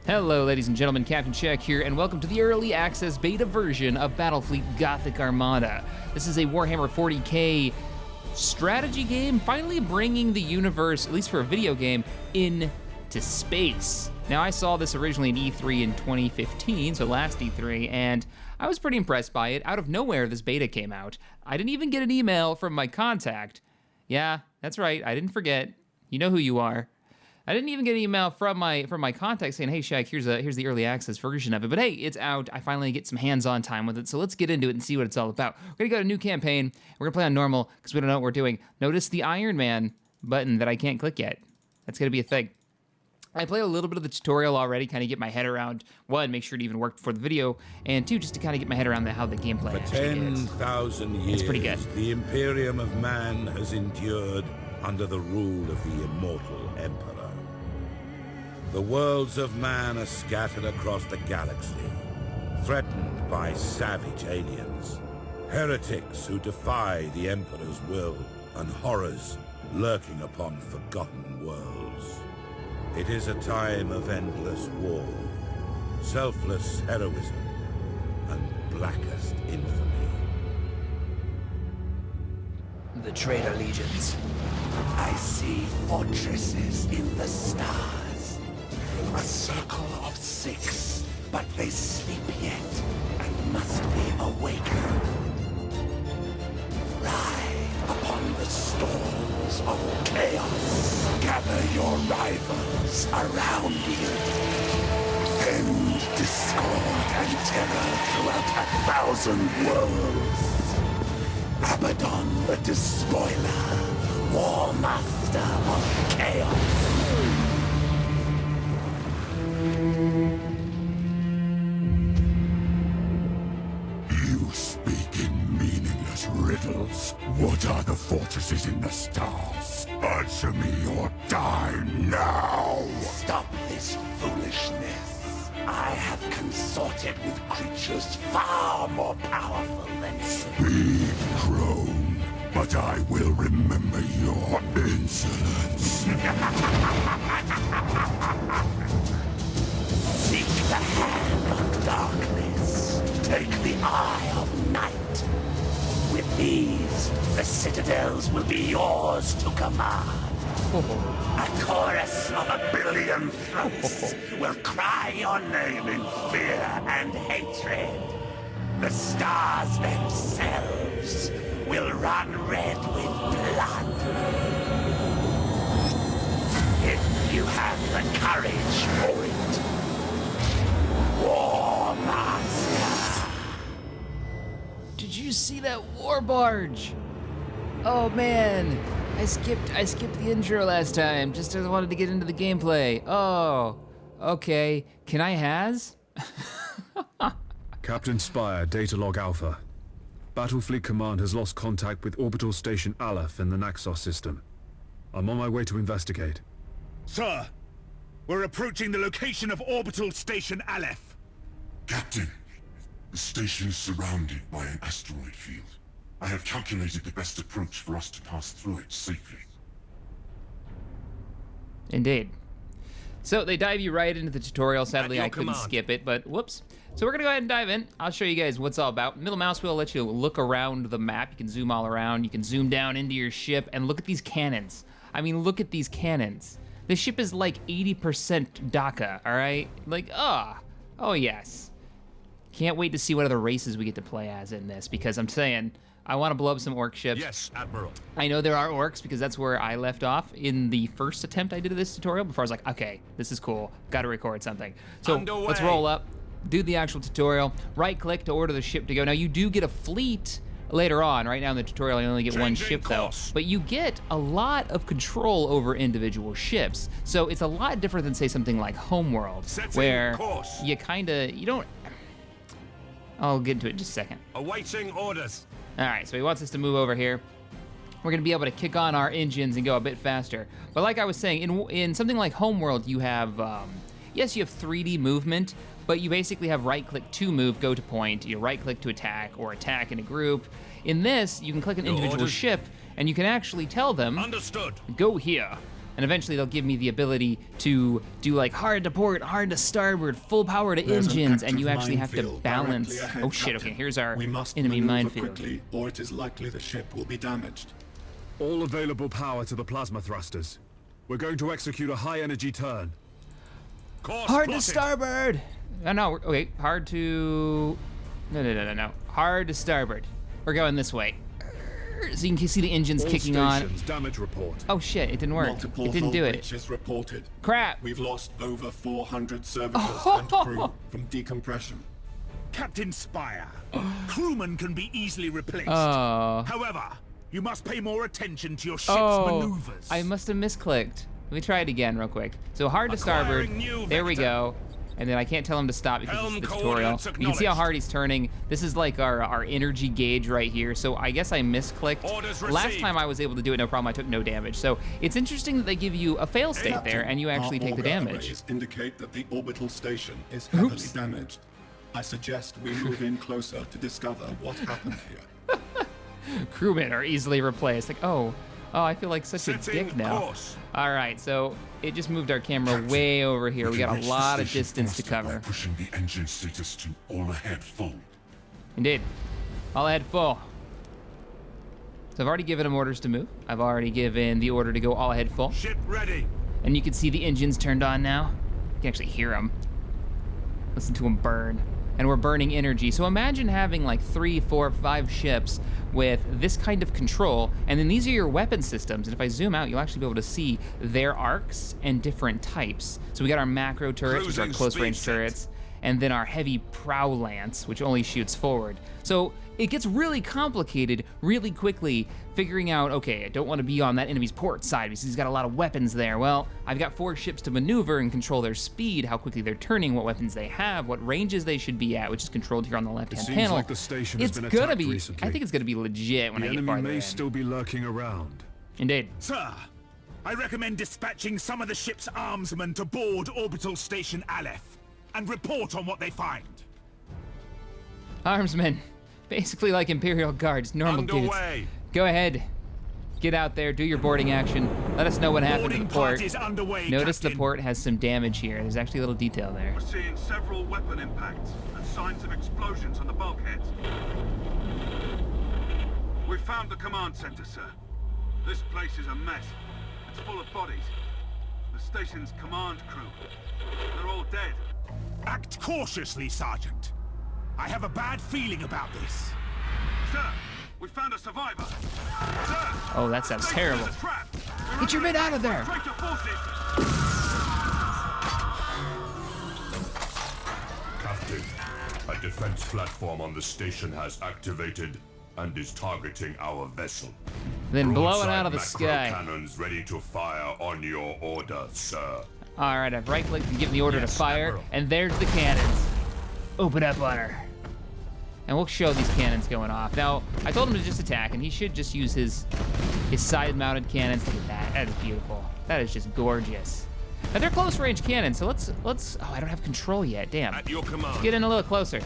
Hello, ladies and gentlemen, Captain Check here, and welcome to the early access beta version of Battlefleet Gothic Armada. This is a Warhammer 40k strategy game, finally bringing the universe, at least for a video game, into space. Now, I saw this originally in E3 in 2015, so last E3, and I was pretty impressed by it. Out of nowhere, this beta came out. I didn't even get an email from my contact. Yeah, that's right, I didn't forget. You know who you are. I didn't even get an email from my contact saying, hey, Shaq, here's the early access version of it. But hey, it's out. I finally get some hands-on time with it, so let's get into it and see what it's all about. We're gonna go to a new campaign. We're gonna play on normal, because we don't know what we're doing. Notice the Iron Man button that I can't click yet. That's gonna be a thing. I played a little bit of the tutorial already, kind of get my head around, one, make sure it even worked for the video, and two, just to kind of get my head around how the gameplay actually is. For 10,000 years, it's pretty good. The Imperium of Man has endured under the rule of the immortal Emperor. The worlds of man are scattered across the galaxy, threatened by savage aliens, heretics who defy the Emperor's will, and horrors lurking upon forgotten worlds. It is a time of endless war, selfless heroism, and blackest infamy. The traitor legions. I see fortresses in the stars. A circle of 6, but they sleep yet and must be awakened. Ride upon the storms of chaos. Gather your rivals around you. Send discord and terror throughout 1,000 worlds. Abaddon the Despoiler, War Master of Chaos. You speak in meaningless riddles. What are the fortresses in the stars? Answer me or die now! Stop this foolishness. I have consorted with creatures far more powerful than you. Speak, crone, but I will remember your insolence. Seek the hand of darkness. Take the eye of night. With these, the citadels will be yours to command. A chorus of 1,000,000,000 throats will cry your name in fear and hatred. The stars themselves will run red with blood. If you have the courage for it. War Master. Did you see that war barge? Oh man, I skipped the intro last time just because I wanted to get into the gameplay. Oh, okay. Can I has? Captain Spire, data log Alpha. Battlefleet Command has lost contact with Orbital Station Aleph in the Naxos system. I'm on my way to investigate. Sir, we're approaching the location of Orbital Station Aleph. Captain, the station is surrounded by an asteroid field. I have calculated the best approach for us to pass through it safely. Indeed. So they dive you right into the tutorial. Sadly, I couldn't skip it, but whoops. So we're gonna go ahead and dive in. I'll show you guys what's all about. Middle mouse wheel will let you look around the map. You can zoom all around. You can zoom down into your ship and look at these cannons. I mean, look at these cannons. This ship is like 80% DACA, all right? Like, oh yes. Can't wait to see what other races we get to play as in this, because I'm saying, I want to blow up some orc ships. Yes, Admiral. I know there are orcs because that's where I left off in the first attempt I did of this tutorial before I was like, okay, this is cool, gotta record something. So let's roll up, do the actual tutorial, right click to order the ship to go. Now you do get a fleet later on. Right now in the tutorial you only get one ship though, but you get a lot of control over individual ships. So it's a lot different than say something like Homeworld, where you don't, I'll get into it in just a second. Awaiting orders. All right, so he wants us to move over here. We're gonna be able to kick on our engines and go a bit faster. But like I was saying, in something like Homeworld, you have, yes, you have 3D movement, but you basically have right-click to move, go to point, you right-click to attack, or attack in a group. In this, you can click an individual ship, and you can actually tell them, Understood. Go here, and eventually they'll give me the ability to do like hard to port, hard to starboard, full power to engines, and you actually have to balance. Oh shit, okay, here's our enemy minefield. Quickly, or it is likely the ship will be damaged. All available power to the plasma thrusters. We're going to execute a high-energy turn. Course Hard to plotted. starboard! No, okay, hard to... No. Hard to starboard. We're going this way. So you can see the engines All kicking on. stations, damage report. Oh shit, it didn't work. Multiple It didn't do hull it. breaches reported. Crap! We've lost over 400 servitors and crew from decompression. Captain Spire, crewmen can be easily replaced. Oh. However, you must pay more attention to your ship's maneuvers. I must have misclicked. Let me try it again real quick. So hard to starboard. Acquiring new There we vector. go. And then I can't tell him to stop because Helm it's the tutorial. coordinates You can see how acknowledged. hard he's turning. This is like our energy gauge right here. So I guess I misclicked. Orders Last received. time I was able to do it, no problem. I took no damage. So it's interesting that they give you a fail state there and you actually Our take the auger damage. arrays indicate that the orbital station is heavily damaged. I suggest we move in closer to discover what happened here. Crewmen are easily replaced. Like, oh, I feel like such a Setting dick now. course. All right, so it just moved our camera Captain, way over here. We can got a reach the lot of station distance to faster by cover. pushing the engine status to all ahead full. Indeed. All ahead full. So I've already given him orders to move. I've already given the order to go all ahead full. Ship ready. And you can see the engines turned on now. You can actually hear them. Listen to them burn. And we're burning energy. So imagine having like 3, 4, 5 ships with this kind of control, and then these are your weapon systems. And if I zoom out, you'll actually be able to see their arcs and different types. So we got our macro turrets, which are our Cruising close range speed set. turrets, and then our heavy prow lance, which only shoots forward. So it gets really complicated really quickly, figuring out, okay, I don't want to be on that enemy's port side because he's got a lot of weapons there. Well, I've got 4 ships to maneuver and control their speed, how quickly they're turning, what weapons they have, what ranges they should be at, which is controlled here on the left-hand seems panel. like the station has It's been gonna attacked be, recently. I think it's gonna be legit when The I get enemy farther may in. still be lurking around. Indeed. Sir, I recommend dispatching some of the ship's armsmen to board Orbital Station Aleph and report on what they find. Armsmen, basically like Imperial Guards, normal Underway. dudes. Go ahead, get out there, do your boarding action. Let us know what happened to Boarding the port. party is underway, Notice the Captain. port has some damage here. There's actually a little detail there. We're seeing several weapon impacts and signs of explosions on the bulkheads. We've found the command center, sir. This place is a mess. It's full of bodies. The station's command crew. They're all dead. Act cautiously, Sergeant. I have a bad feeling about this. Sir, we found a survivor. Sir! Oh, that sounds the terrible. station's a trap. We're Get your under men out of there. attack by traitor forces. Captain, a defense platform on the station has activated and is targeting our vessel. Then blow it Broadside out of the macro sky. cannons ready to fire on your order, sir. All right, I've right-clicked and given the order to Yes, fire, Admiral. and there's the cannons. Open up on her. And we'll show these cannons going off. Now, I told him to just attack, and he should just use his side-mounted cannons. Look at that. That is beautiful. That is just gorgeous. Now, they're close-range cannons, so let's. Oh, I don't have control yet. Damn. At your command. Get in a little closer.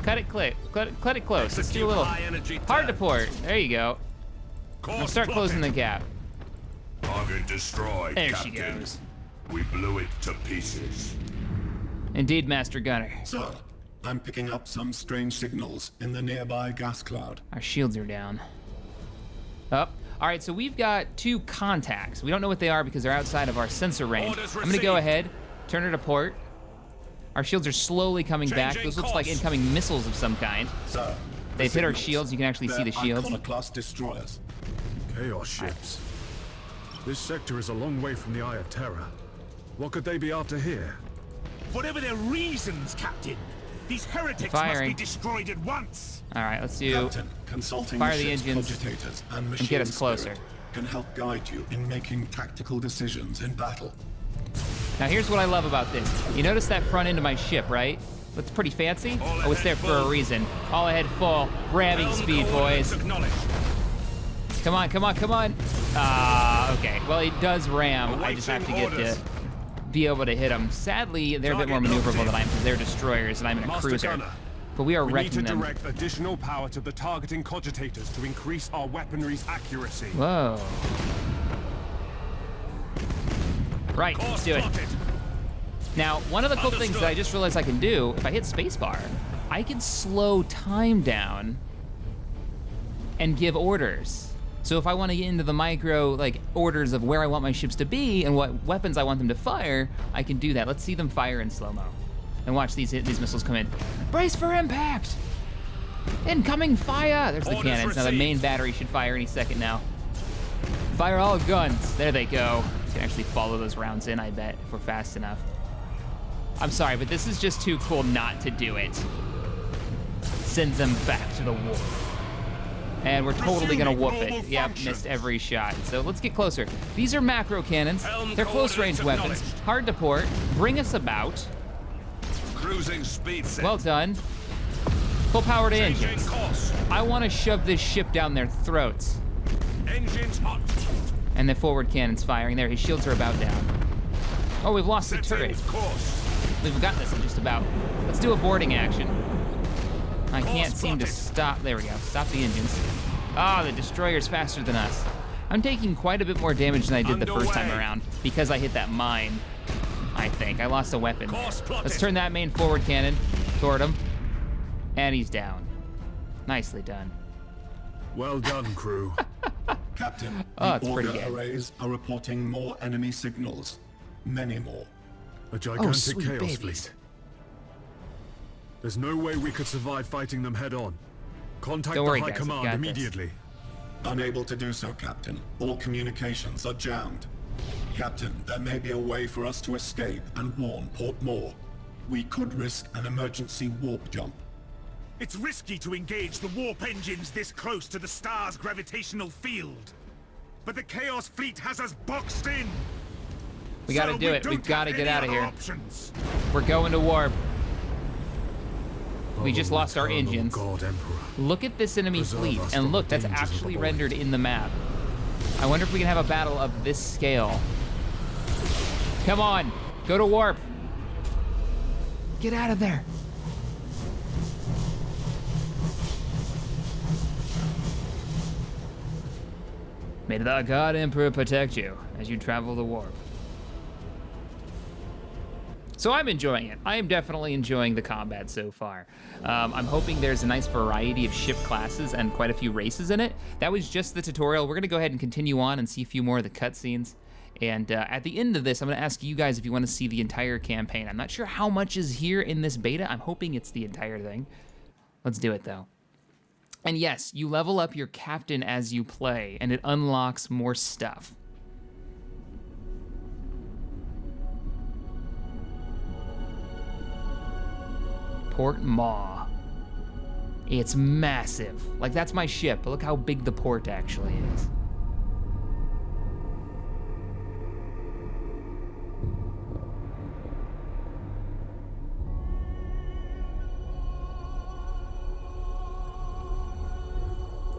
Cut it close. Cut it close. Let's do a little high-energy hard to turns. port. There you go. Course Now start closing the plotted. gap. Target destroyed, There she Captain. goes. We blew it to pieces. Indeed, Master Gunner. Sir, I'm picking up some strange signals in the nearby gas cloud. Our shields are down. Up. All right, so we've got 2 contacts. We don't know what they are because they're outside of our sensor range. Orders I'm gonna go received. ahead, turn her to port. Our shields are slowly coming back. Changing Those looks like course. incoming missiles of some kind. Sir, They've the hit our signals. shields. You can actually see the They're shields. Iconoclast destroyers. Chaos ships. This sector is a long way from the Eye of Terror. What could they be after here? Whatever their reasons, Captain, these heretics Firing. must be destroyed at once. All right, let's do. Captain, consulting Fire the the ship's engines cogitators and machine get us closer. spirit can help guide you in making tactical decisions in battle. Now here's what I love about this. You notice that front end of my ship, right? That's pretty fancy. All Oh, it's there ahead for a full. reason. All ahead full. Ramming Helm speed, coordinates boys. acknowledged. Come on, come on, come on. Okay. Well, it does ram. I just have to get Awaiting to be able to hit them. Sadly, they're a bit more Target maneuverable locked than in. I am because they're destroyers and I'm in a Master cruiser. Gunner, But we are we need wrecking to them. direct additional power to the targeting cogitators to increase our weaponry's accuracy. Whoa. Right, let's do it. Now, one of the cool things that I just realized I can do, if I hit spacebar, I can slow time down and give orders. So if I want to get into the micro orders of where I want my ships to be and what weapons I want them to fire, I can do that. Let's see them fire in slow-mo. And watch these missiles come in. Brace for impact! Incoming fire! There's the cannons. Now the main battery should fire any second now. Fire all guns. There they go. You can actually follow those rounds in, I bet, if we're fast enough. I'm sorry, but this is just too cool not to do it. Send them back to the war. And we're totally gonna whoop it. Yep, missed every shot. So let's get closer. These are macro cannons. They're close-range weapons, hard to port. Bring us about. Cruising speed set. Well done. Full power to engines. I want to shove this ship down their throats. Engines hot. And the forward cannon's firing there. His shields are about down. Oh, we've lost the turret. We've got this in just about. Let's do a boarding action. I can't seem to stop. There we go. Stop the engines. Ah, the destroyer's faster than us. I'm taking quite a bit more damage than I did the first time around because I hit that mine, I think. I lost a weapon there. Let's turn that main forward cannon toward him. And he's down. Nicely done. Well done, crew. Captain, Oh, the it's pretty auger good. arrays are reporting more enemy signals. Many more. A gigantic sweet chaos babies. fleet. There's no way we could survive fighting them head on. Contact Don't the worry, High guys, we've Command got this. immediately. Unable to do so, Captain. All communications are jammed. Captain, there may be a way for us to escape and warn Port Moore. We could risk an emergency warp jump. It's risky to engage the warp engines this close to the star's gravitational field. But the Chaos Fleet has us boxed in. We gotta So do it. don't We've gotta have get any out of other here. options. We're going to warp. We Oh, just lost our eternal engines. God Emperor. Look at this enemy Preserve fleet, us and from look, the that's dangers of the actually void. rendered in the map. I wonder if we can have a battle of this scale. Come on, go to warp. Get out of there. May the God Emperor protect you as you travel the warp. So I'm enjoying it. I am definitely enjoying the combat so far. I'm hoping there's a nice variety of ship classes and quite a few races in it. That was just the tutorial. We're gonna go ahead and continue on and see a few more of the cutscenes. And at the end of this, I'm gonna ask you guys if you wanna see the entire campaign. I'm not sure how much is here in this beta. I'm hoping it's the entire thing. Let's do it though. And yes, you level up your captain as you play, and it unlocks more stuff. Port Maw. It's massive. Like, that's my ship, but look how big the port actually is.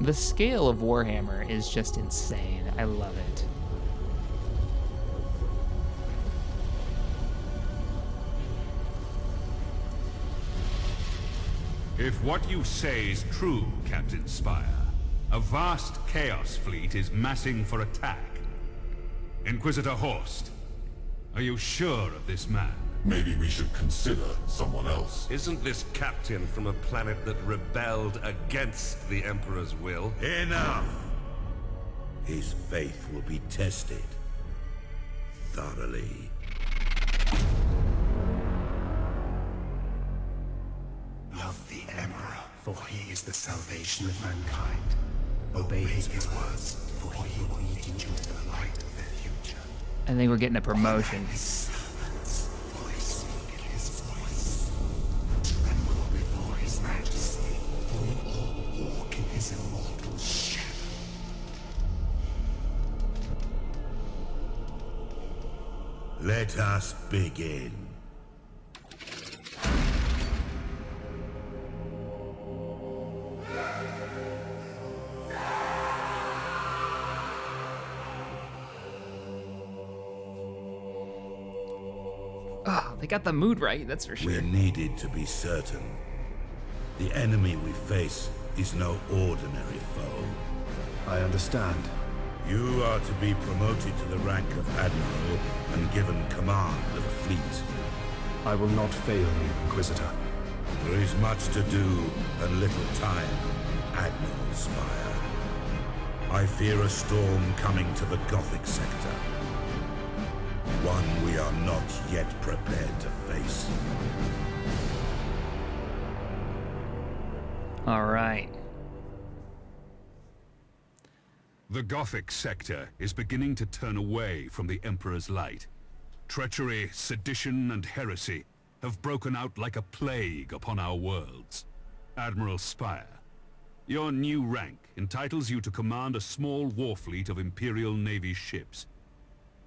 The scale of Warhammer is just insane. I love it. If what you say is true, Captain Spire, a vast Chaos Fleet is massing for attack. Inquisitor Horst, are you sure of this man? Maybe we should consider someone else. Isn't this captain from a planet that rebelled against the Emperor's will? Enough! His faith will be tested thoroughly. Love the Emperor, for he is the salvation of mankind. Obey his words, for he will lead you into the light of the future. I think we're getting a promotion. His servants, for they speak his voice. Tremble before his majesty, for we all walk in his immortal shadow. Let us begin. Oh, they got the mood right, that's for sure. We needed to be certain. The enemy we face is no ordinary foe. I understand. You are to be promoted to the rank of admiral and given command of a fleet. I will not fail you, Inquisitor. There is much to do and little time, Admiral Spire. I fear a storm coming to the Gothic sector. One we are not yet prepared to face. All right. The Gothic sector is beginning to turn away from the Emperor's light. Treachery, sedition, and heresy have broken out like a plague upon our worlds. Admiral Spire, your new rank entitles you to command a small war fleet of Imperial Navy ships.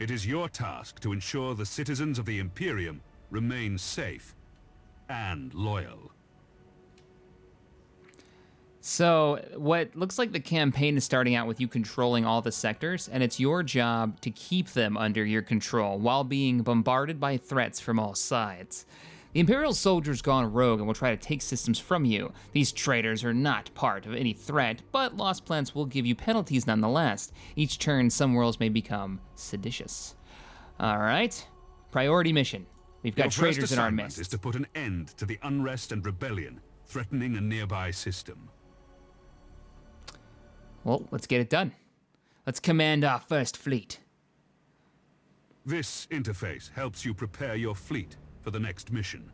It is your task to ensure the citizens of the Imperium remain safe and loyal. So, what looks like the campaign is starting out with you controlling all the sectors, and it's your job to keep them under your control while being bombarded by threats from all sides. The Imperial soldiers gone rogue and will try to take systems from you. These traitors are not part of any threat, but lost planets will give you penalties nonetheless. Each turn, some worlds may become seditious. All right, priority mission. We've got traitors in our midst. Your first assignment is to put an end to the unrest and rebellion threatening a nearby system. Well, let's get it done. Let's command our first fleet. This interface helps you prepare your fleet for the next mission.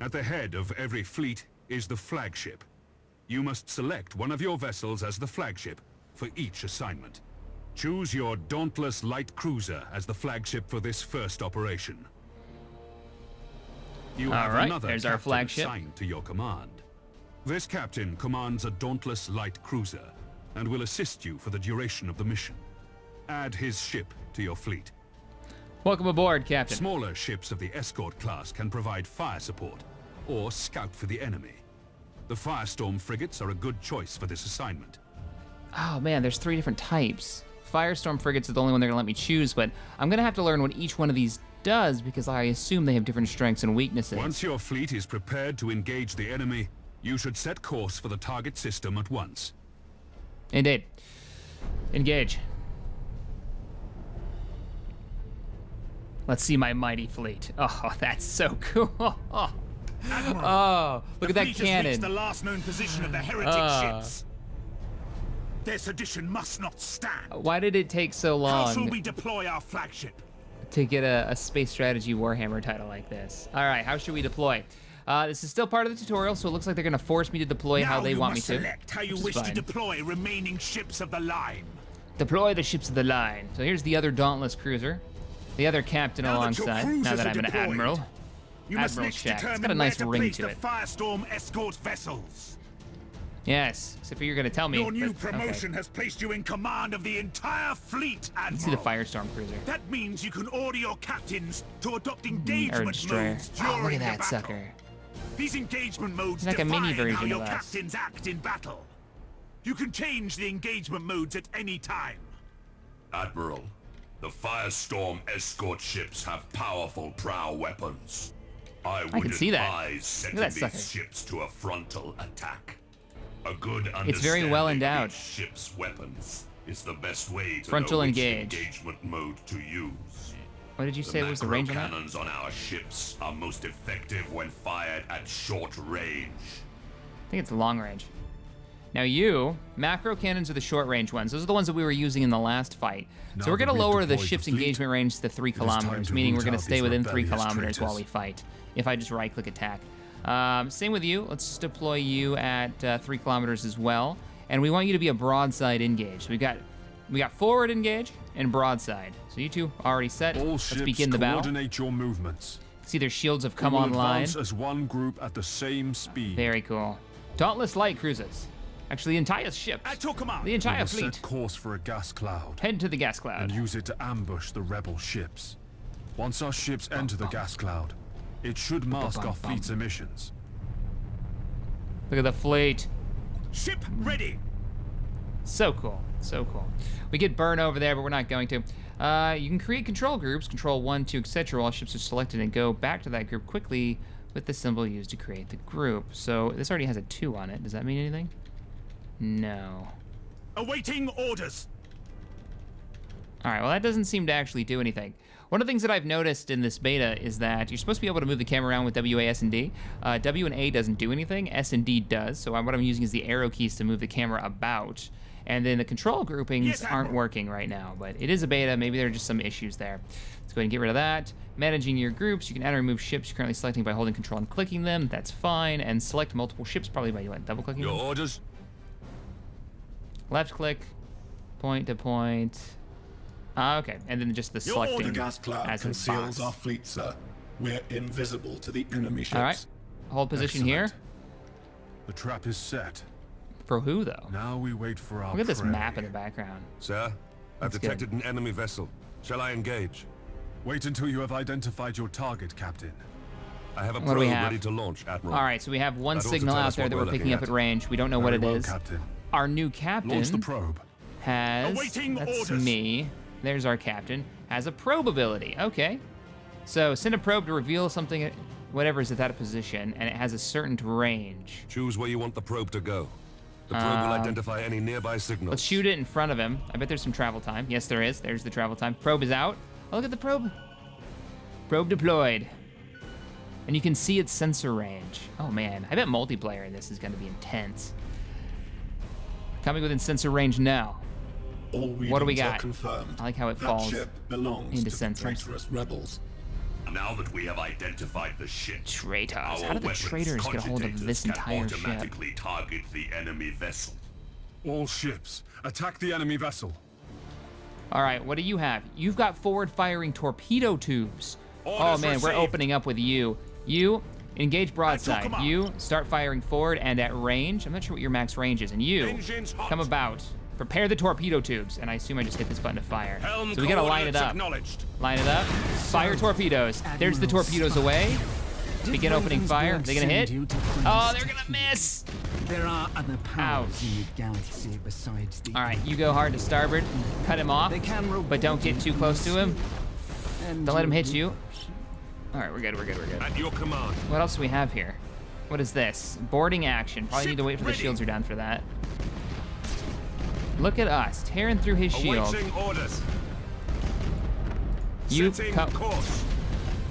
At the head of every fleet is the flagship. You must select one of your vessels as the flagship for each assignment. Choose your Dauntless Light Cruiser as the flagship for this first operation. You have another there's our captain flagship assigned to your command. This captain commands a Dauntless Light Cruiser and will assist you for the duration of the mission. Add his ship to your fleet. Welcome aboard, Captain. Smaller ships of the Escort class can provide fire support or scout for the enemy. The Firestorm frigates are a good choice for this assignment. Oh man, there's 3 different types. Firestorm frigates is the only one they're gonna let me choose, but I'm gonna have to learn what each one of these does because I assume they have different strengths and weaknesses. Once your fleet is prepared to engage the enemy, you should set course for the target system at once. Indeed. Engage. Let's see my mighty fleet. Oh, that's so cool. Admiral, Oh, look at that fleet has cannon. reached the last known position of the heretic ships. Their sedition must not stand. Why did it take so How shall long we deploy our flagship? to get a space strategy Warhammer title like this? All right, how should we deploy? This is still part of the tutorial, so it looks like they're going to force me to deploy how they want me to. Now you must select how you wish to deploy remaining ships of the line. Deploy the ships of the line. So here's the other Dauntless cruiser, the other captain Now that your alongside. cruisers Now that are I'm an deployed, admiral. You must Admiral next Shack. It's determine got a nice where to ring place to the it. Firestorm escort vessels. Yes, except for you're going to tell me. Your new but- promotion okay. has placed you in command of the entire fleet, Admiral. Let's see the Firestorm cruiser. That means you can order your captains to adopt Or engagement destroyer. modes Oh, look during at the that battle. sucker. These engagement modes It's like a mini define how version your of us. captains act in battle. You can change the engagement modes at any time. Admiral, the Firestorm escort ships have powerful prow weapons. I would can see that. advise Look at setting that these sucker. ships to a frontal attack. A good It's very well understanding endowed. of each ship's weapons is the best way to Frontal know which engage. engagement mode to use. What did you say was the range on that? Cannons on our ships are most effective when fired at short range. I think it's long range. Now you, macro cannons are the short range ones. Those are the ones that we were using in the last fight. Now So we're that going to we've lower the deployed the ship's fleet, engagement range to 3 is time kilometers, to meaning root we're going out to stay these within 3 rebellious kilometers while traitors. we fight. If I just right-click attack. Same with you. Let's deploy you at 3 kilometers as well. And we want you to be a broadside engage. So we got forward engage and broadside. So you two already set. All Let's ships begin the battle. coordinate your movements. See their shields have come we will online. advance as one group at the same speed. Very cool. Dauntless light cruisers. Actually, the entire ship. At your command. The We entire will fleet. set course for a gas cloud Head to the gas cloud. and use it to ambush the rebel ships. Once our ships enter the gas cloud, it should mask our fleet's emissions. Look at the fleet. Ship ready. So cool. So cool. We could burn over there, but we're not going to. You can create control groups, control 1, 2, etc. While ships are selected and go back to that group quickly with the symbol used to create the group. So this already has a 2 on it. Does that mean anything? No. Awaiting orders. All right, well, that doesn't seem to actually do anything. One of the things that I've noticed in this beta is that you're supposed to be able to move the camera around with W, A, S, and D. W and A doesn't do anything. S and D does. So what I'm using is the arrow keys to move the camera about. And then the control groupings aren't working right now, but it is a beta. Maybe there are just some issues there. Let's go ahead and get rid of that. Managing your groups, you can add or remove ships you're currently selecting by holding control and clicking them. That's fine. And select multiple ships, probably by double-clicking them. Your orders? Left click, point to point. Okay, and then just the selecting The gas cloud as it conceals spots. our fleet, sir. We're invisible to the enemy ships. All right, hold position here. The trap is set. For who, though? Now we wait for our Look at this prey. map in the background. Sir, I've That's detected good. an enemy vessel. Shall I engage? Wait until you have identified your target, Captain. I have a What do we probe have? ready to launch, Admiral. All right, so we have one That ought to signal tell out us there what that we're we're picking looking up at. at range. We don't know what Very it well, is. Captain. Our new captain Launch the probe. has, Awaiting that's orders. me, there's our captain, has a probe ability. Okay. So send a probe to reveal something, whatever is at that position, and it has a certain range. Choose where you want the probe to go. The probe will identify any nearby signals. Let's shoot it in front of him. I bet there's some travel time. Yes, there is. There's the travel time. Probe is out. Oh, look at the probe. Probe deployed. And you can see its sensor range. Oh man, I bet multiplayer in this is gonna be intense. Coming within sensor range now. All What do we readings are got? Confirmed. I like how it that falls ship belongs into to the sensors. traitorous rebels. Now that we have identified the ship, Traitors. our How did the weapons traitors get a hold of cogitators this can entire ship? automatically target the enemy vessel. All ships, attack the enemy vessel. All right, what do you have? You've got forward-firing torpedo tubes. Oh Orders man, we're received. opening up with you. You, engage broadside. command. You, start firing forward and at range. I'm not sure what your max range is. And you, Engines hot. come about. Prepare the torpedo tubes. And I assume I just hit this button to fire. Helm So we gotta line it coordinates up. Acknowledged. Line it up. Fire torpedoes. There's the torpedoes away. Begin opening fire. They're gonna hit. Oh, they're gonna miss. There are other powers Ouch. in the galaxy besides the. All right, you go hard to starboard. Cut him off. They can But don't get too close to him. and Don't let him hit you. All right, we're good. At your command. What else do we have here? What is this? Boarding action. Probably need to wait for the ready. shields are down for that. Look at us, tearing through his shield. Awaiting orders. You Setting co- course.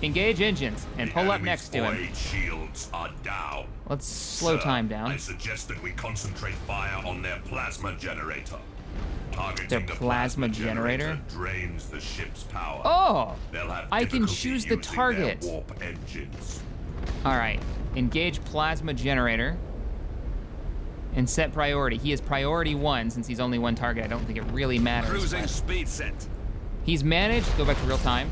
engage engines and pull up Enemy's next to him. void shields are down. Let's slow Sir, time I down. suggest that we concentrate fire on their plasma generator. Targeting Their the plasma generator? drains the ship's power. Oh! They'll have I can difficulty choose the using target. their warp engines. All right, engage plasma generator and set priority. He is priority 1 since he's only one target. I don't think it really matters. Cruising but speed set. He's managed. Go back to real time.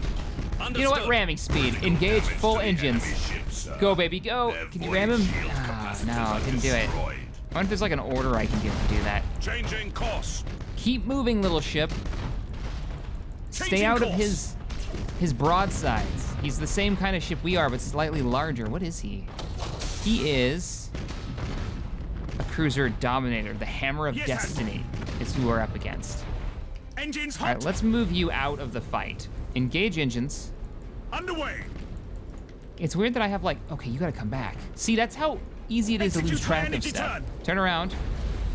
You know what? Ramming speed. Engage Damage full to the engines. enemy ships, sir. Go, baby, go. Their Can you void ram him? shield Ah, capacitors no, are didn't do it. destroyed. I wonder if there's like an order I can give to do that. Changing course. Keep moving, little ship. Stay Changing out of course. his broadsides. He's the same kind of ship we are, but slightly larger. What is he? He is a cruiser dominator. The Hammer of Yes, Destiny is who we're up against. Engines All hot. right, let's move you out of the fight. Engage engines. Underway. It's weird that I have like, okay, you gotta come back. See, that's how easy it is to Execute lose track high of energy stuff. turn. Turn around.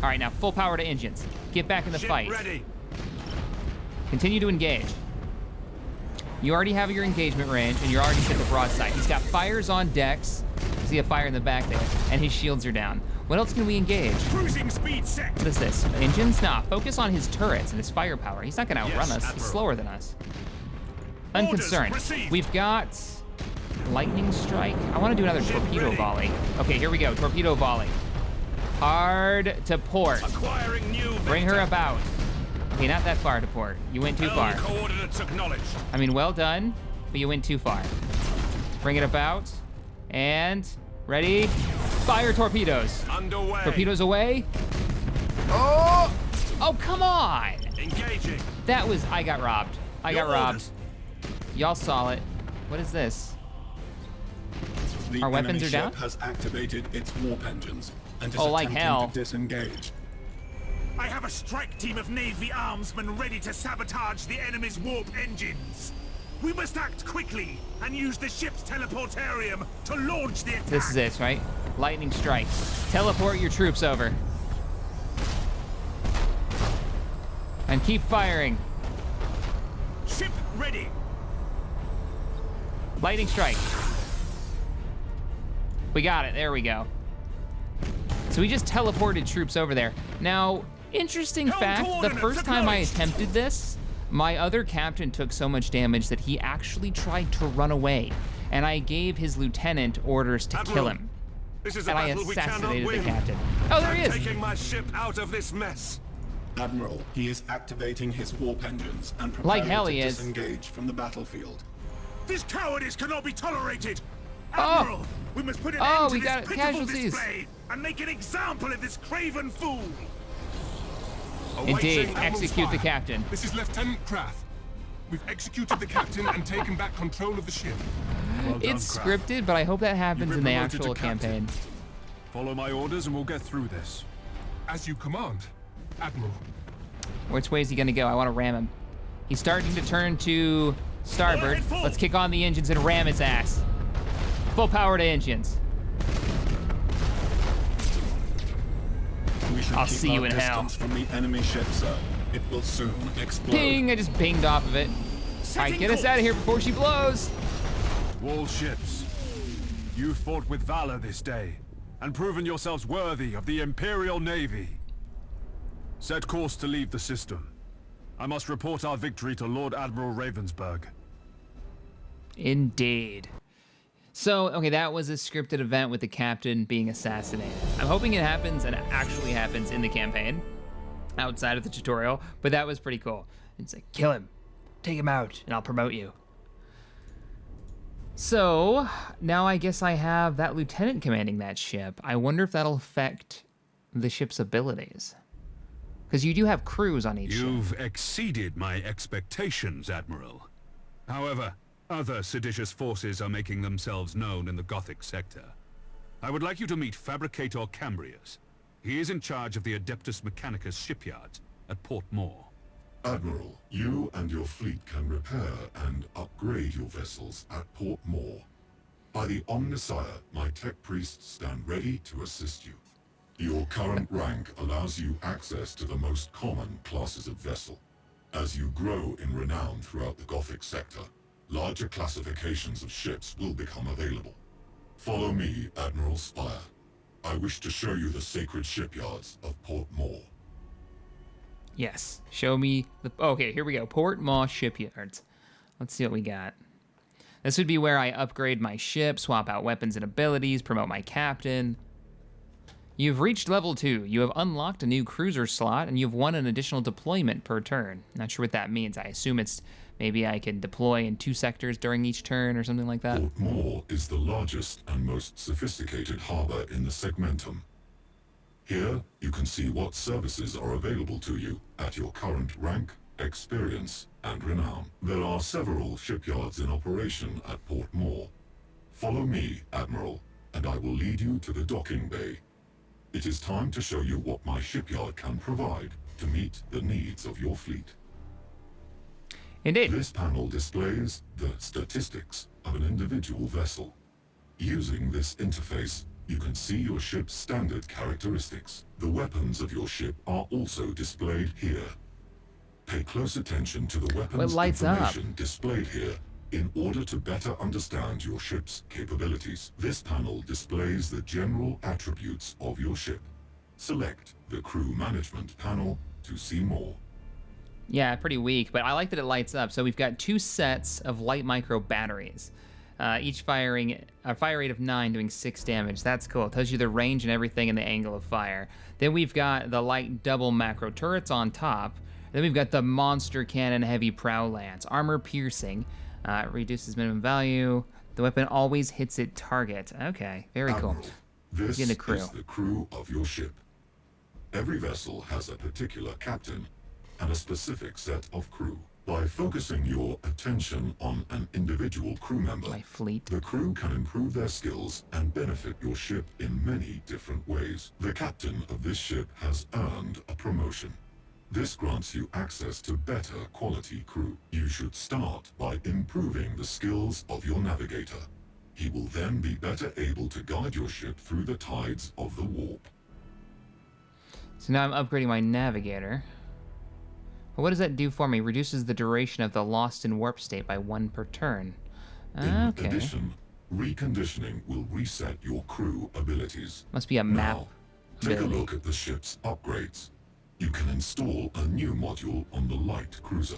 All right, now full power to engines. Get back in the Ship fight. ready. Continue to engage. You already have your engagement range, and you're already hit the broadside. He's got fires on decks. See a fire in the back there, and his shields are down. What else can we engage? Cruising speed set. What is this? Engines? Nah, focus on his turrets and his firepower. He's not gonna outrun us. He's Admiral. slower than us. Unconcerned. received. We've got lightning strike. I want to do another Ship torpedo ready. volley. Okay, here we go. Torpedo volley. Hard to port. Acquiring new Bring her vector. about. Okay, not that far to port. You went too far. Helm coordinates acknowledged. I mean, well done, but you went too far. Bring it about. And ready? Fire torpedoes. Underway. Torpedoes away. Oh! Oh, come on! Engaging. That was, I got robbed. I got Your robbed. orders. Y'all saw it. What is this? The Our weapons enemy are down? ship has activated its warp engines and is Oh, like attempting hell. to disengage. I have a strike team of Navy armsmen ready to sabotage the enemy's warp engines. We must act quickly and use the ship's teleportarium to launch the attack. This is it, right? Lightning strike. Teleport your troops over. And keep firing. ready. Lightning strike. We got it, there we go. So we just teleported troops over there. Now, interesting fact, the first time I attempted this, my other captain took so much damage that he actually tried to run away, and I gave his lieutenant orders to kill him. This is a And I battle we cannot assassinated the win. captain. Oh, there he I'm is. taking my ship out of this mess. Admiral, he is activating his warp engines and Like preparing hell to he is. disengage from the battlefield. This cowardice cannot be tolerated. Oh. Admiral, we must put an Oh, end to we this got pitiful casualties. display and make an example of this craven fool. Indeed, Admiral's execute the fire. captain. This is Lieutenant Krath. We've executed the captain and taken back control of the ship. Well done, It's Kraft. scripted, but I hope that happens You've in been the promoted to actual captain. campaign. Follow my orders and we'll get through this. As you command, Admiral. Which way is he gonna go? I wanna ram him. He's starting to turn to starboard. Let's kick on the engines and ram his ass. Full power to engines. We should I'll keep see you our in hell. distance from the enemy ship, sir. It will soon explode. Ping! I just pinged off of it. Alright, get us out of here before she blows. Wall ships, you fought with valor this day, and proven yourselves worthy of the Imperial Navy. Set course to leave the system. I must report our victory to Lord Admiral Ravensburg. Indeed. So, okay, that was a scripted event with the captain being assassinated. I'm hoping it happens and it actually happens in the campaign, outside of the tutorial, but that was pretty cool. It's like, kill him, take him out, and I'll promote you. So, now I guess I have that lieutenant commanding that ship. I wonder if that'll affect the ship's abilities. Because you do have crews on each ship. You've exceeded my expectations, Admiral. However, other seditious forces are making themselves known in the Gothic sector. I would like you to meet Fabricator Cambrius. He is in charge of the Adeptus Mechanicus shipyard at Port Moore. Admiral, you and your fleet can repair and upgrade your vessels at Port Moore. By the Omnissiah, my tech priests stand ready to assist you. Your current rank allows you access to the most common classes of vessel. As you grow in renown throughout the Gothic sector, larger classifications of ships will become available. Follow me, Admiral Spire. I wish to show you the sacred shipyards of Port Moore. Yes, show me the... Okay, here we go. Port Moore Shipyards. Let's see what we got. This would be where I upgrade my ship, swap out weapons and abilities, promote my captain. You've reached level 2. You have unlocked a new cruiser slot, and you've won an additional deployment per turn. Not sure what that means. I assume it's maybe I can deploy in 2 sectors during each turn or something like that. Port Moore is the largest and most sophisticated harbor in the Segmentum. Here, you can see what services are available to you at your current rank, experience, and renown. There are several shipyards in operation at Port Moore. Follow me, Admiral, and I will lead you to the docking bay. It is time to show you what my shipyard can provide to meet the needs of your fleet. Indeed. This panel displays the statistics of an individual vessel. Using this interface, you can see your ship's standard characteristics. The weapons of your ship are also displayed here. Pay close attention to the weapons information displayed here in order to better understand your ship's capabilities. This panel displays the general attributes of your ship. Select the crew management panel to see more. Yeah, pretty weak, but I like that it lights up. So we've got 2 sets of light micro batteries. Each firing a fire rate of 9, doing 6 damage. That's cool. It tells you the range and everything and the angle of fire. Then we've got the light double macro turrets on top. Then we've got the monster cannon heavy prow lance. Armor piercing. Reduces minimum value. The weapon always hits its target. Okay, very cool. Admiral, this Get a crew. is the crew of your ship. Every vessel has a particular captain and a specific set of crew. By focusing your attention on an individual crew member, My fleet. the crew can improve their skills and benefit your ship in many different ways. The captain of this ship has earned a promotion. This grants you access to better quality crew. You should start by improving the skills of your navigator. He will then be better able to guide your ship through the tides of the warp. So now I'm upgrading my navigator. But what does that do for me? Reduces the duration of the lost in warp state by 1 per turn. In Okay. addition, reconditioning will reset your crew abilities. Must be a map. Now, take a ability. look at the ship's upgrades. You can install a new module on the light cruiser.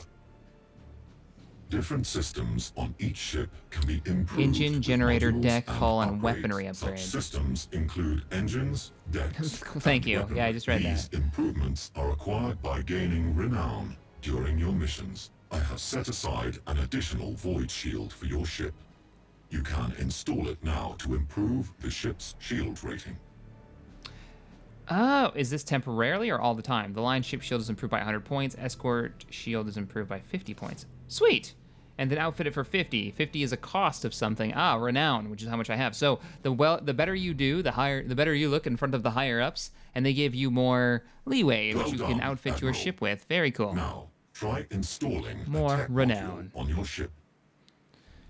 Different systems on each ship can be improved. Engine, with generator, modules deck, hull, and upgrades. weaponry Such upgrades. systems include engines, decks, Thank and you. weaponry. Yeah, I just read These that. improvements are acquired by gaining renown during your missions. I have set aside an additional void shield for your ship. You can install it now to improve the ship's shield rating. Oh, is this temporarily or all the time? The line ship shield is improved by 100 points. Escort shield is improved by 50 points. Sweet! And then outfit it for 50. 50 is a cost of something. Ah, renown, which is how much I have. So the better you do, the better you look in front of the higher ups, and they give you more leeway, which Well you done, can outfit your Admiral. ship with. Very cool. Now, try installing More a tech renown. module on your ship.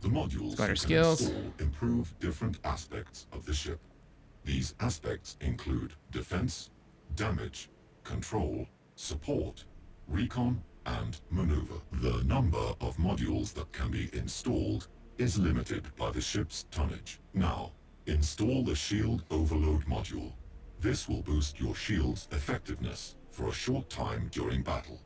The modules Got our you can skills. install improve different aspects of the ship. These aspects include defense, damage, control, support, recon, and maneuver. The number of modules that can be installed is limited by the ship's tonnage. Now, install the Shield Overload module. This will boost your shield's effectiveness for a short time during battle.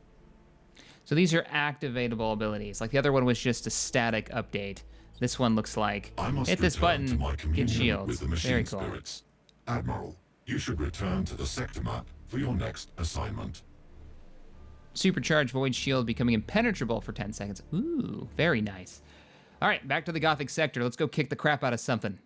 So these are activatable abilities. Like the other one was just a static update. This one looks like I must hit this return to button, my get communion shields. with the machine Very cool. spirits. Admiral, you should return to the sector map for your next assignment. Supercharged void shield becoming impenetrable for 10 seconds. Ooh, very nice. All right, back to the Gothic sector. Let's go kick the crap out of something.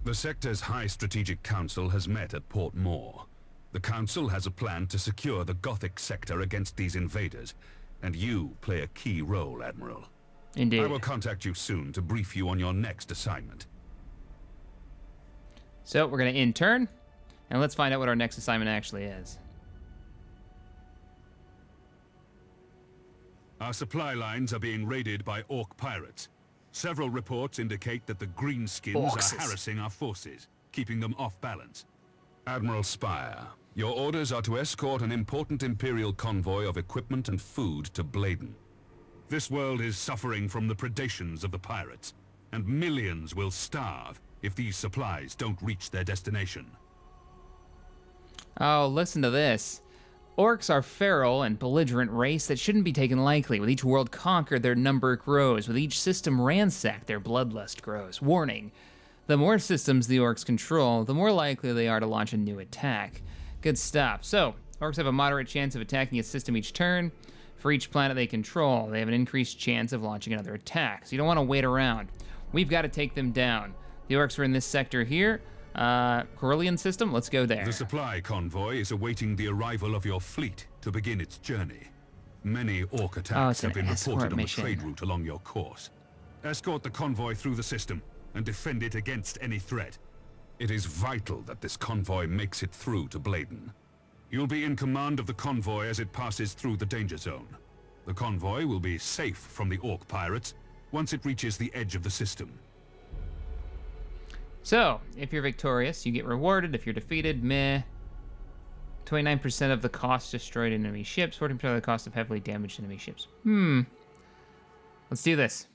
The sector's High Strategic Council has met at Port Moore. The Council has a plan to secure the Gothic sector against these invaders, and you play a key role, Admiral. Indeed. I will contact you soon to brief you on your next assignment. So we're going to intern, and let's find out what our next assignment actually is. Our supply lines are being raided by Orc pirates. Several reports indicate that the Greenskins Orcs. are harassing our forces, keeping them off balance. Admiral Spire, your orders are to escort an important Imperial convoy of equipment and food to Bladen. This world is suffering from the predations of the pirates, and millions will starve if these supplies don't reach their destination. Oh, listen to this. Orcs are feral and belligerent race that shouldn't be taken lightly. With each world conquered, their number grows. With each system ransacked, their bloodlust grows. Warning, the more systems the orcs control, the more likely they are to launch a new attack. Good stuff. So, orcs have a moderate chance of attacking a system each turn. For each planet they control, they have an increased chance of launching another attack. So you don't want to wait around. We've got to take them down. The orcs are in this sector here. Corellian system, let's go there. The supply convoy is awaiting the arrival of your fleet to begin its journey. Many Orc attacks an have been escort reported on the mission. trade route along your course. Escort the convoy through the system and defend it against any threat. It is vital that this convoy makes it through to Bladen. You'll be in command of the convoy as it passes through the danger zone. The convoy will be safe from the Orc pirates once it reaches the edge of the system. So, if you're victorious, you get rewarded. If you're defeated, meh. 29% of the cost destroyed enemy ships, 14% of the cost of heavily damaged enemy ships. Let's do this.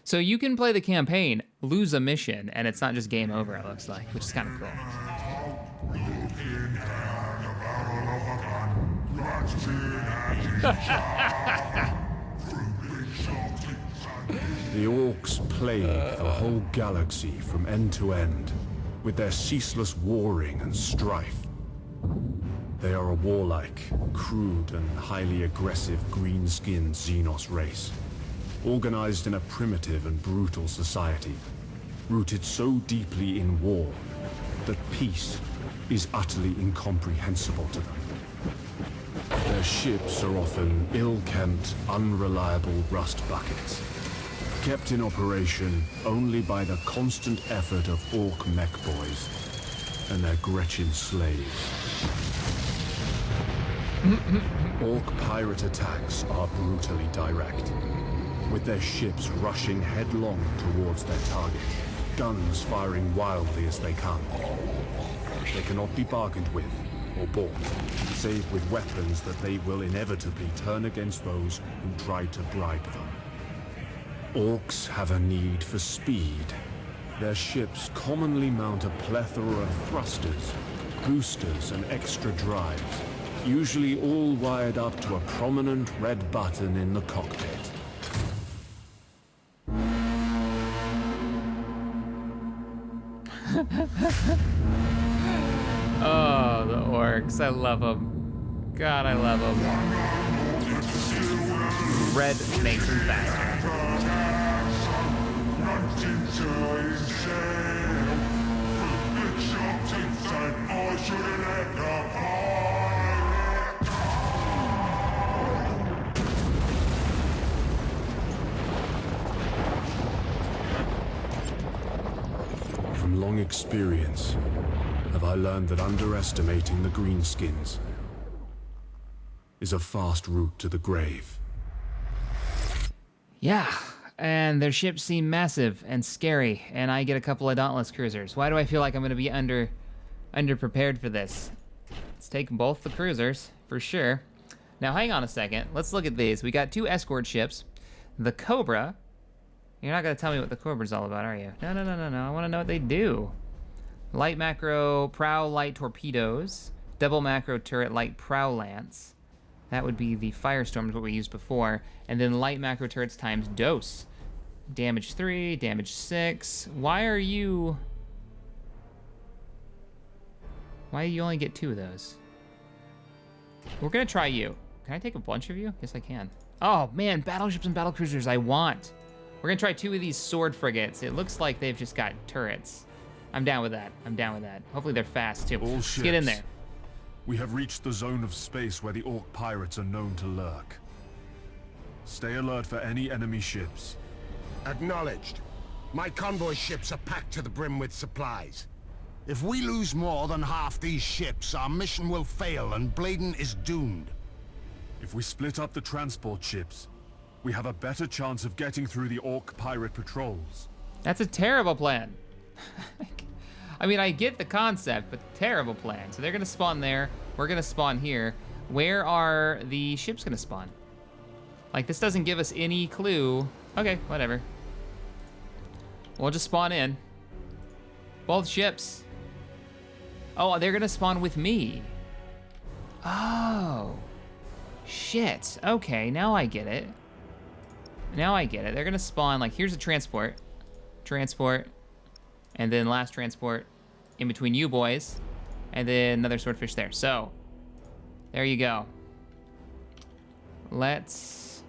So you can play the campaign, lose a mission, and it's not just game over, it looks like, which is kind of cool. The Orcs plague the whole galaxy from end to end, with their ceaseless warring and strife. They are a warlike, crude, and highly aggressive green-skinned Xenos race, organized in a primitive and brutal society, rooted so deeply in war that peace is utterly incomprehensible to them. Their ships are often ill-kempt, unreliable rust buckets, kept in operation only by the constant effort of Orc mech boys and their Gretchen slaves. Orc pirate attacks are brutally direct, with their ships rushing headlong towards their target, guns firing wildly as they come. They cannot be bargained with or bought, save with weapons that they will inevitably turn against those who try to bribe them. Orcs have a need for speed. Their ships commonly mount a plethora of thrusters, boosters, and extra drives, usually all wired up to a prominent red button in the cockpit. Oh, the orcs. I love them. God, I love them. Red makes them faster. From long experience, have I learned that underestimating the greenskins is a fast route to the grave. Yeah, and their ships seem massive and scary, and I get a couple of Dauntless cruisers. Why do I feel like I'm going to be underprepared for this? Let's take both the cruisers, for sure. Now, hang on a second. Let's look at these. We got 2 escort ships. The Cobra. You're not going to tell me what the Cobra's all about, are you? No. I want to know what they do. Light macro prow light torpedoes. Double macro turret light prow lance. That would be the Firestorm, what we used before. And then light macro turrets times dose. Damage 3, damage 6. Why do you only get 2 of those? We're gonna try you. Can I take a bunch of you? Yes, I can. Oh man, battleships and battlecruisers I want. We're gonna try 2 of these sword frigates. It looks like they've just got turrets. I'm down with that. Hopefully they're fast too. All Let's ships. get in there. We have reached the zone of space where the Orc pirates are known to lurk. Stay alert for any enemy ships. Acknowledged. My convoy ships are packed to the brim with supplies. If we lose more than half these ships, our mission will fail and Bladen is doomed. If we split up the transport ships, we have a better chance of getting through the Orc pirate patrols. That's a terrible plan. I mean, I get the concept, but terrible plan. So they're gonna spawn there. We're gonna spawn here. Where are the ships gonna spawn? Like, this doesn't give us any clue. Okay, whatever. We'll just spawn in. Both ships. Oh, they're gonna spawn with me. Oh. Shit. Okay, now I get it. They're gonna spawn, like, here's a transport. And then last transport in between you boys. And then another swordfish there. So, there you go. Let's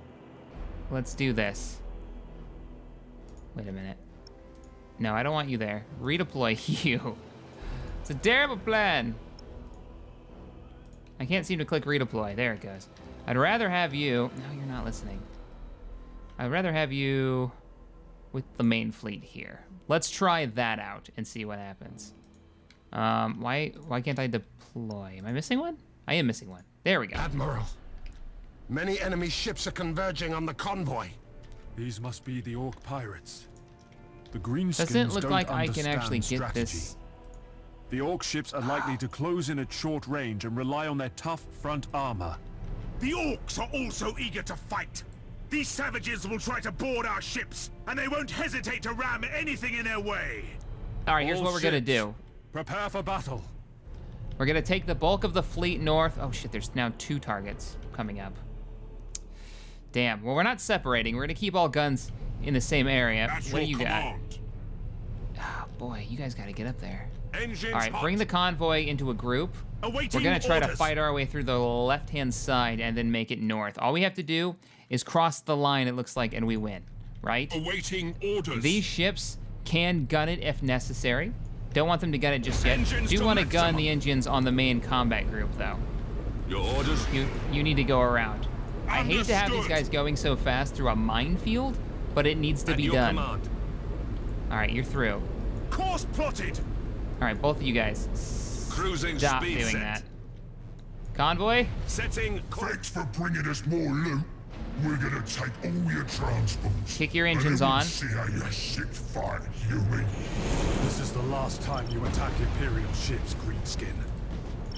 do this. Wait a minute. No, I don't want you there. Redeploy you. It's a terrible plan. I can't seem to click redeploy. There it goes. I'd rather have you... No, you're not listening. I'd rather have you with the main fleet here. Let's try that out and see what happens. Why can't I deploy? Am I missing one? I am missing one. There we go. Admiral, many enemy ships are converging on the convoy. These must be the Orc pirates. The greenskins doesn't look don't like I can actually get strategy. this. The Orc ships are likely to close in at short range and rely on their tough front armor. The Orcs are also eager to fight. These savages will try to board our ships, and they won't hesitate to ram anything in their way. All right, here's what we're gonna do. Prepare for battle. We're gonna take the bulk of the fleet north. Oh shit, there's now 2 targets coming up. Damn, well, we're not separating. We're gonna keep all guns in the same area. That's what do you your got? command. Oh boy, you guys gotta get up there. Engines All right, bring the convoy into a group. Awaiting We're gonna try to orders. fight our way through the left-hand side and then make it north. All we have to do is cross the line, it looks like, and we win, right? Awaiting orders. These ships can gun it if necessary. Don't want them to gun it just yet. Engines Do to want to gun maximum. the engines on the main combat group, though. Your orders. You need to go around. I hate to have these Understood. guys going so fast through a minefield, but it needs to At be your done. command. All right, you're through. Course plotted. All right, both of you guys, Cruising stop speed doing set. that. Convoy? Setting. Thanks for bringing us more loot. We're gonna take all your transports. Kick your engines on. See how your ships fight, human. This is the last time you attack Imperial ships, Greenskin.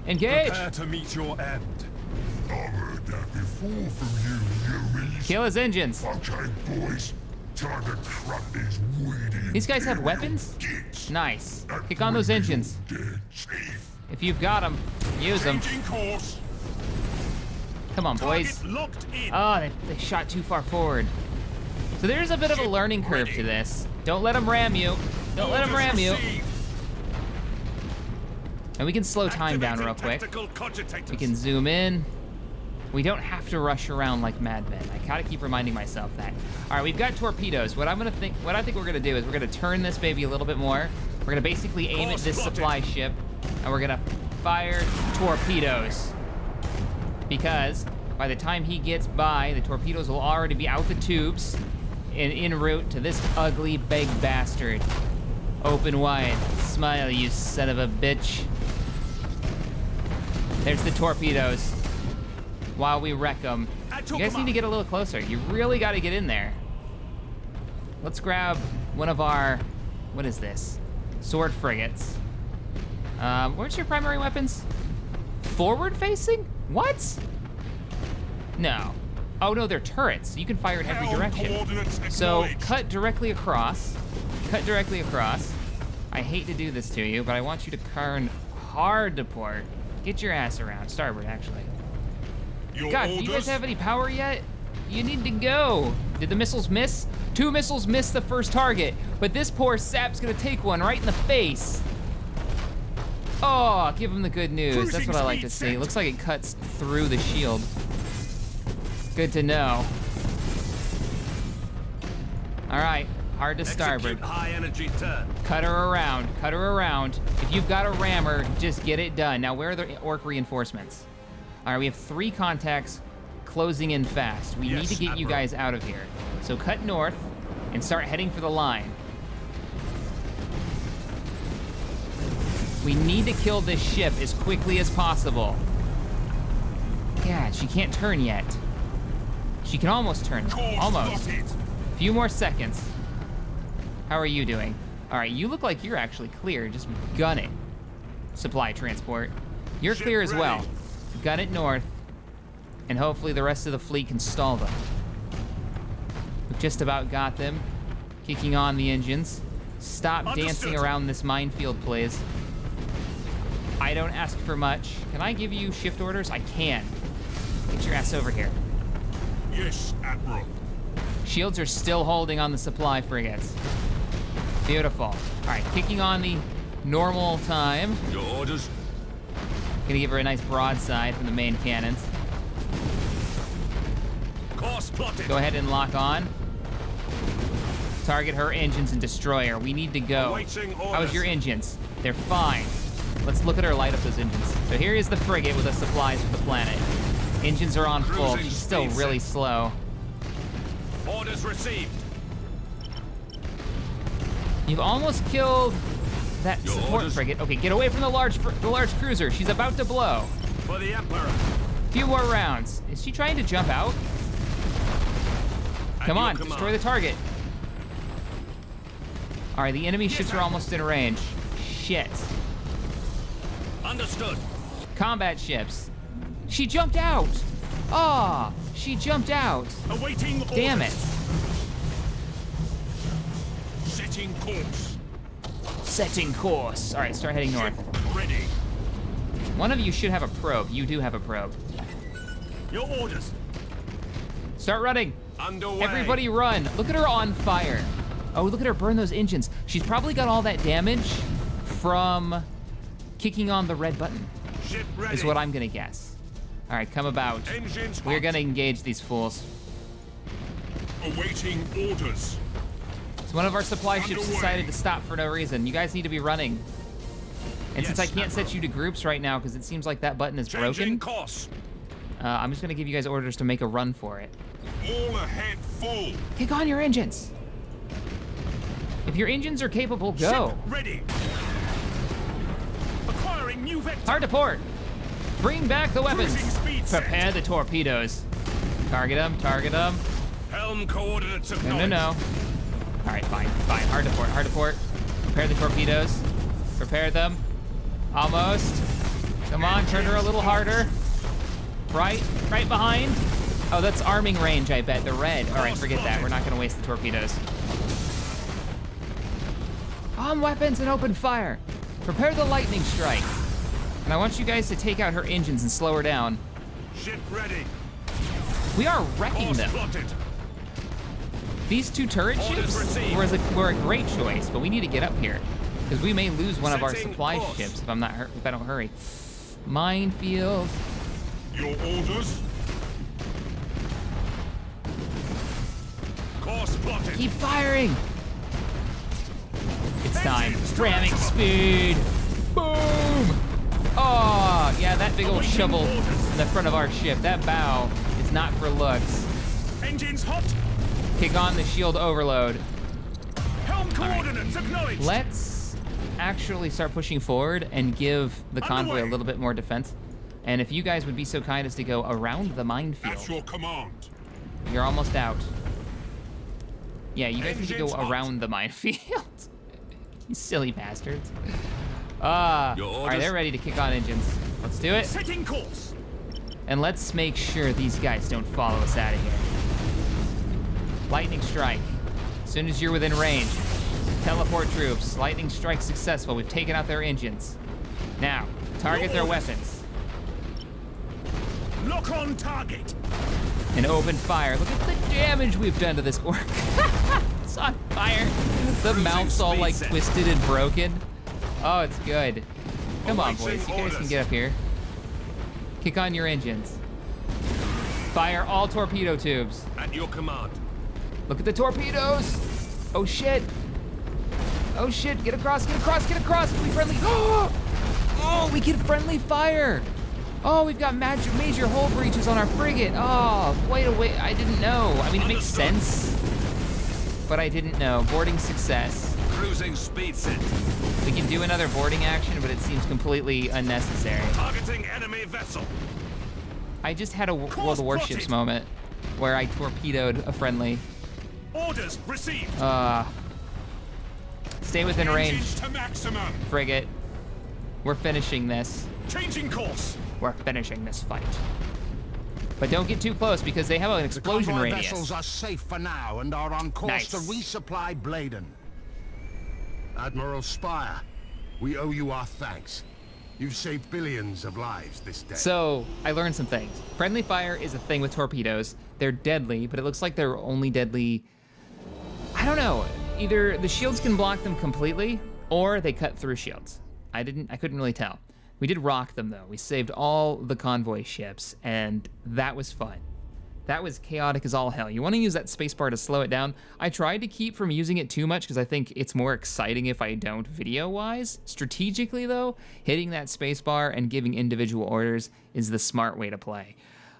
Engage! Prepare to meet your end. I've heard that before from you, humans. Kill his engines. Okay, boys. Time to crack these weedy These guys have Imperial weapons? dicks. Nice. And Kick on those bring engines. your dead teeth. If you've got them, use them. Changing course. Come on, boys. Target locked in. Oh, they shot too far forward. So there's a bit of a learning curve to this. Don't let them ram you. Don't let them ram you. And we can slow time down real quick. We can zoom in. We don't have to rush around like madmen. I gotta keep reminding myself that. All right, we've got torpedoes. What I think we're gonna do is we're gonna turn this baby a little bit more. We're gonna basically aim at this supply ship, and we're gonna fire torpedoes. Because by the time he gets by, the torpedoes will already be out the tubes and en route to this ugly, big bastard. Open wide. Smile, you son of a bitch. There's the torpedoes. While we wreck them. You guys need to get a little closer. You really got to get in there. Let's grab one of our, what is this? Sword frigates. Where's your primary weapons? Forward facing? What? No. Oh no, they're turrets. You can fire in every direction. So cut directly across. Cut directly across. I hate to do this to you, but I want you to turn hard to port. Get your ass around. Starboard, actually. God, do you guys have any power yet? You need to go. Did the missiles miss? 2 missiles missed the first target, but this poor sap's gonna take one right in the face. Oh, give him the good news. That's what I like to see. It looks like it cuts through the shield. Good to know. All right, hard to starboard. High energy turn. Cut her around, cut her around. If you've got a rammer, just get it done. Now, where are the orc reinforcements? All right, we have 3 contacts closing in fast. We need to get you guys out of here. So cut north and start heading for the line. We need to kill this ship as quickly as possible. God, she can't turn yet. She can almost turn. Almost. A few more seconds. How are you doing? All right, you look like you're actually clear. Just gun it. Supply transport. You're clear as well. Gun it north, and hopefully the rest of the fleet can stall them. We've just about got them. Kicking on the engines. Stop dancing around this minefield, please. I don't ask for much. Can I give you shift orders? I can. Get your ass over here. Yes, Admiral. Shields are still holding on the supply frigates. Beautiful. All right, kicking on the normal time. Your orders? Gonna give her a nice broadside from the main cannons. Course plotted. Go ahead and lock on. Target her engines and destroy her. We need to go. How's your engines? They're fine. Let's look at her light up those engines. So here is the frigate with the supplies for the planet. Engines are on full. She's still really slow. Orders received. You've almost killed that support frigate. Okay, get away from the large cruiser. She's about to blow. For the Emperor. Few more rounds. Is she trying to jump out? Come on, destroy the target. All right, the enemy ships are almost in range. Shit. Understood. Combat ships. She jumped out. Ah, oh, she jumped out. Awaiting orders. Damn it. Setting course. Setting course. All right, start heading north. Ready. One of you should have a probe. You do have a probe. Your orders. Start running. Underway. Everybody run. Look at her on fire. Oh, look at her burn those engines. She's probably got all that damage from kicking on the red button. Ship ready. Is what I'm gonna guess. All right, come about. Engines We're hot. gonna engage these fools. Awaiting orders. So one of our supply ships decided to stop for no reason. You guys need to be running. And since I can't set you to groups right now because it seems like that button is broken, course. I'm just gonna give you guys orders to make a run for it. All ahead full. Kick on your engines. If your engines are capable, go. Ship ready. Acquiring new vector. Hard to port. Bring back the weapons. Cruising speed set. Prepare the torpedoes. Target him, target him. Helm coordinates No, acknowledged. no, no. All right, fine, fine. Hard to port, hard to port. Prepare the torpedoes. Prepare them. Almost. Come on, turn her a little harder. Right behind. Oh, that's arming range, I bet. The red. All right, forget that. We're not gonna waste the torpedoes. Arm weapons and open fire. Prepare the lightning strike. And I want you guys to take out her engines and slow her down. Ship ready. We are wrecking Course them. plotted. These two turret Orders ships received. were a great choice, but we need to get up here because we may lose one of our Setting supply course. ships if I don't hurry. Minefield. Your orders? Course plotted. Keep firing. It's time. Ramming speed. Boom. Oh, yeah, that big old shovel in the front of our ship. That bow is not for looks. Engines hot. Kick on the shield overload. Helm coordinates acknowledged. Let's actually start pushing forward and give the convoy a Underway. little bit more defense. And if you guys would be so kind as to go around the minefield. At your command. You're almost out. Yeah, you guys need to go Engines hot. around the minefield. You silly bastards. All right, they're ready to kick on engines. Let's do it. Setting course. And let's make sure these guys don't follow us out of here. Lightning strike. As soon as you're within range, teleport troops. Lightning strike successful. We've taken out their engines. Now, target their weapons. Lock on target. And open fire. Look at the damage we've done to this orc. It's on fire. The mouth's all like speed set. twisted and broken. Oh, it's good. Come on, Awaiting boys. You guys can orders. get up here. Kick on your engines. Fire all torpedo tubes. At your command. Look at the torpedoes. Oh, shit. Oh, shit. Get across, get across, get across. Can we friendly? Oh, we get friendly fire. Oh, we've got major hull breaches on our frigate. Oh, wait. I didn't know. I mean, it makes sense, but I didn't know. Boarding success. Cruising speed set. We can do another boarding action, but it seems completely unnecessary. Targeting enemy vessel. I just had a World Course of Warships plotted. moment where I torpedoed a friendly. Orders received. Stay within range, Engines to maximum. frigate. We're finishing this. Changing course. We're finishing this fight. But don't get too close because they have an explosion Convoy radius. vessels are safe for now and are on course Nice. to resupply Bladen. Admiral Spire, we owe you our thanks. You've saved billions of lives this day. So, I learned some things. Friendly fire is a thing with torpedoes. They're deadly, but it looks like they're only deadly... I don't know. Either the shields can block them completely, or they cut through shields. I couldn't really tell. We did rock them, though. We saved all the convoy ships, and that was fun. That was chaotic as all hell. You want to use that spacebar to slow it down. I tried to keep from using it too much because I think it's more exciting if I don't video-wise. Strategically, though, hitting that spacebar and giving individual orders is the smart way to play.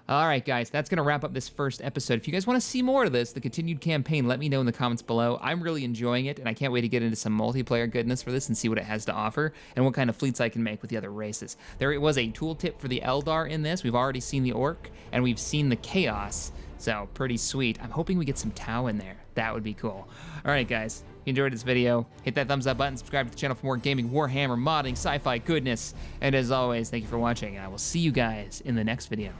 All right, guys, that's going to wrap up this first episode. If you guys want to see more of this, the continued campaign, let me know in the comments below. I'm really enjoying it, and I can't wait to get into some multiplayer goodness for this and see what it has to offer and what kind of fleets I can make with the other races. There was a tooltip for the Eldar in this. We've already seen the Orc, and we've seen the Chaos, so pretty sweet. I'm hoping we get some Tau in there. That would be cool. All right, guys, if you enjoyed this video, hit that thumbs up button, subscribe to the channel for more gaming, Warhammer, modding, sci-fi goodness, and as always, thank you for watching, and I will see you guys in the next video.